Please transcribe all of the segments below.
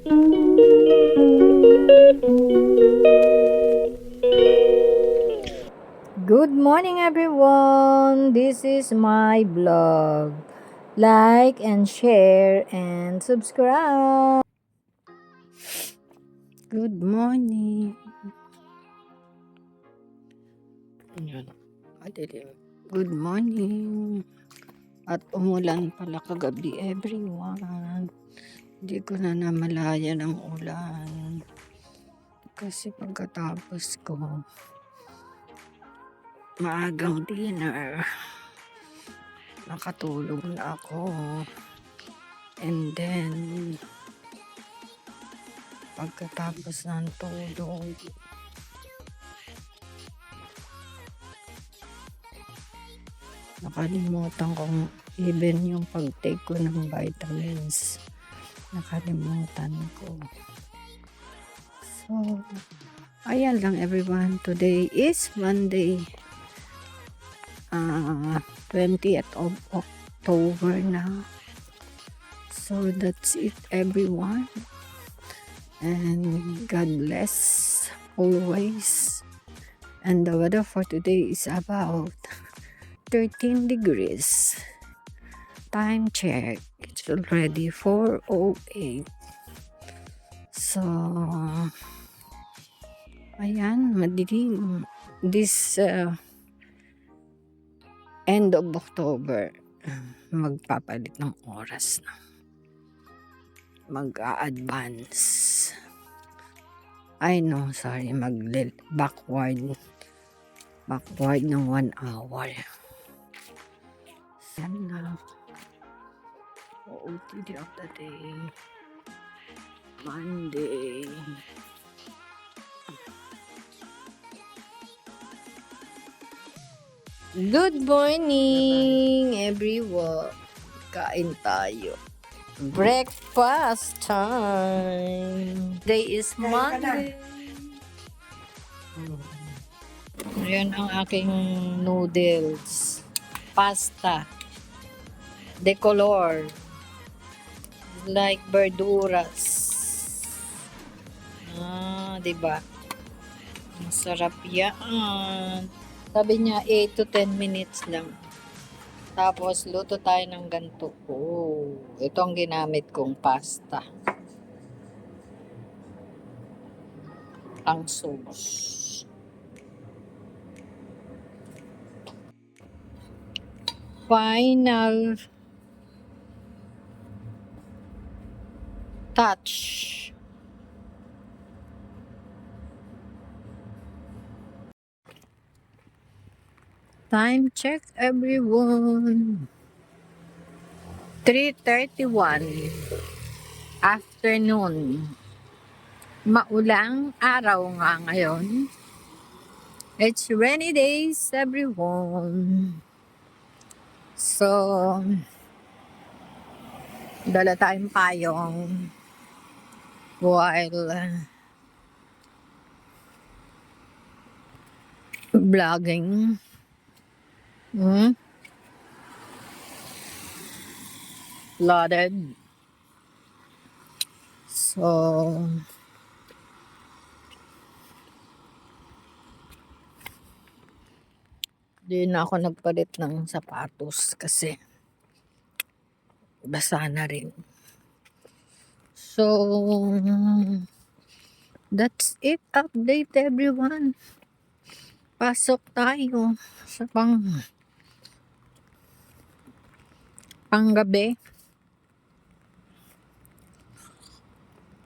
Good morning, everyone. This is my blog. Like and share and subscribe. Good morning. Ayan, madilim. Good morning. At umulan pala kagabi, everyone. Hindi ko na namalayan ang ulan. Kasi pagkatapos ko, maagang dinner, nakatulog na ako. And then, pagkatapos ng tulog, nakalimutan kong even yung pag-take ko ng vitamins. Nakalimutan ko. So, ayan lang everyone. Today is Monday. 20th of October now. So, that's it everyone. And God bless always. And the weather for today is about 13 degrees. Time check. It's already 4:08. So, ayan, madilim. This end of October, magpapalit ng oras na. Mag-a-advance. Backward ng 1 hour. Yan na. OOTD of the day. Monday. Good morning, everyone. Kain tayo. Breakfast time. Today is Monday. Ayan ang aking noodles. Pasta. De color. Like verduras. Diba? Masarap yan. Sabi niya 8 to 10 minutes lang. Tapos luto tayo ng ganito. Ito ang ginamit kong pasta. Ang sauce. Final touch. Time check everyone. 3:31 afternoon. Maulang araw nga ngayon. It's rainy days everyone. So, dala tayong payong while vlogging. Loaded. So, di na ako nagpalit ng sapatos kasi basa na rin. So, that's it. Update everyone. Pasok tayo sa panggabi.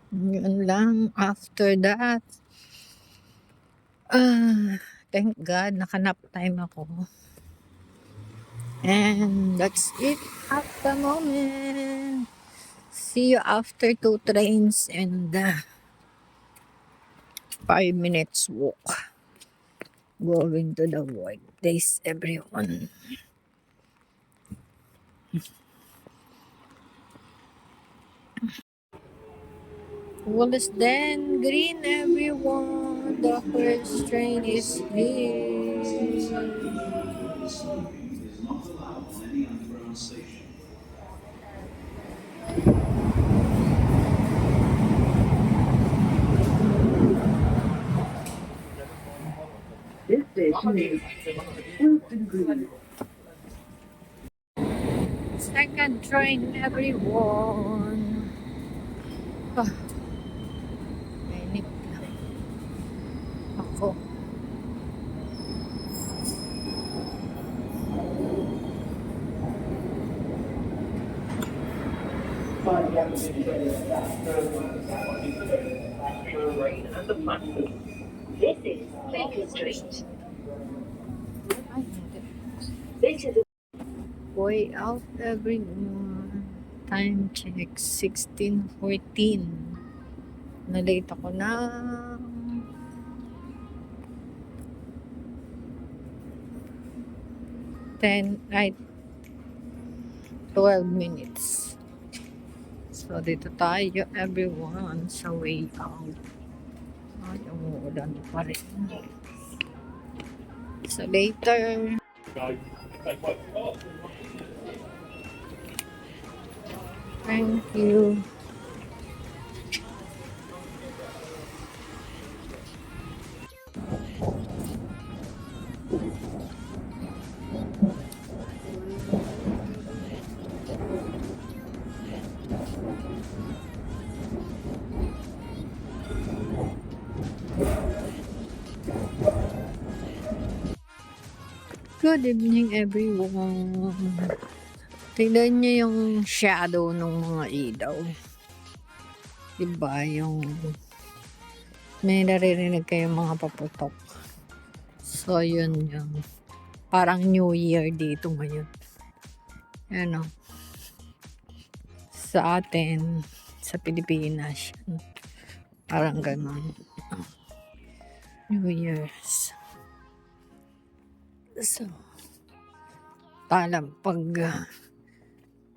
Yun lang. After that, thank God, nakanap time ako. And that's it at the moment. See you after 2 trains and 5 minutes walk. Going to the workplace, everyone. Willesden Green, everyone. The first train is here. Second train, everyone. Ah, mainit na. Ako. This is Baker Street. Ay, hindi. This is Way out, everyone. Time check, 16:14. Na-late ako na 12 minutes. So, dito tayo, everyone, sa way out. Ay, umuulan pa rin. So, later. Thank you. Good evening, everyone. Tignan niyo yung shadow ng mga ilaw. Diba yung may naririnig kayong mga paputok. So, yun yung parang New Year dito ngayon. Ano, sa atin, sa Pilipinas, parang ganon. New Year's. So, pag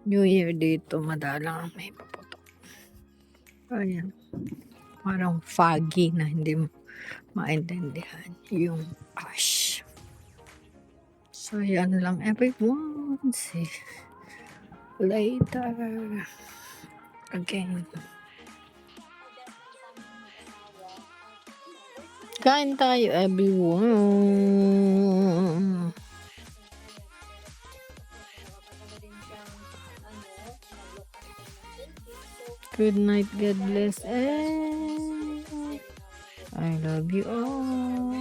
New Year dito, madalang may paputok. Ayan. Parang foggy na hindi mo maintindihan yung ash. So, yan lang everyone. See you later. Again. Kain tayo everyone. Good night, God bless, and I love you all.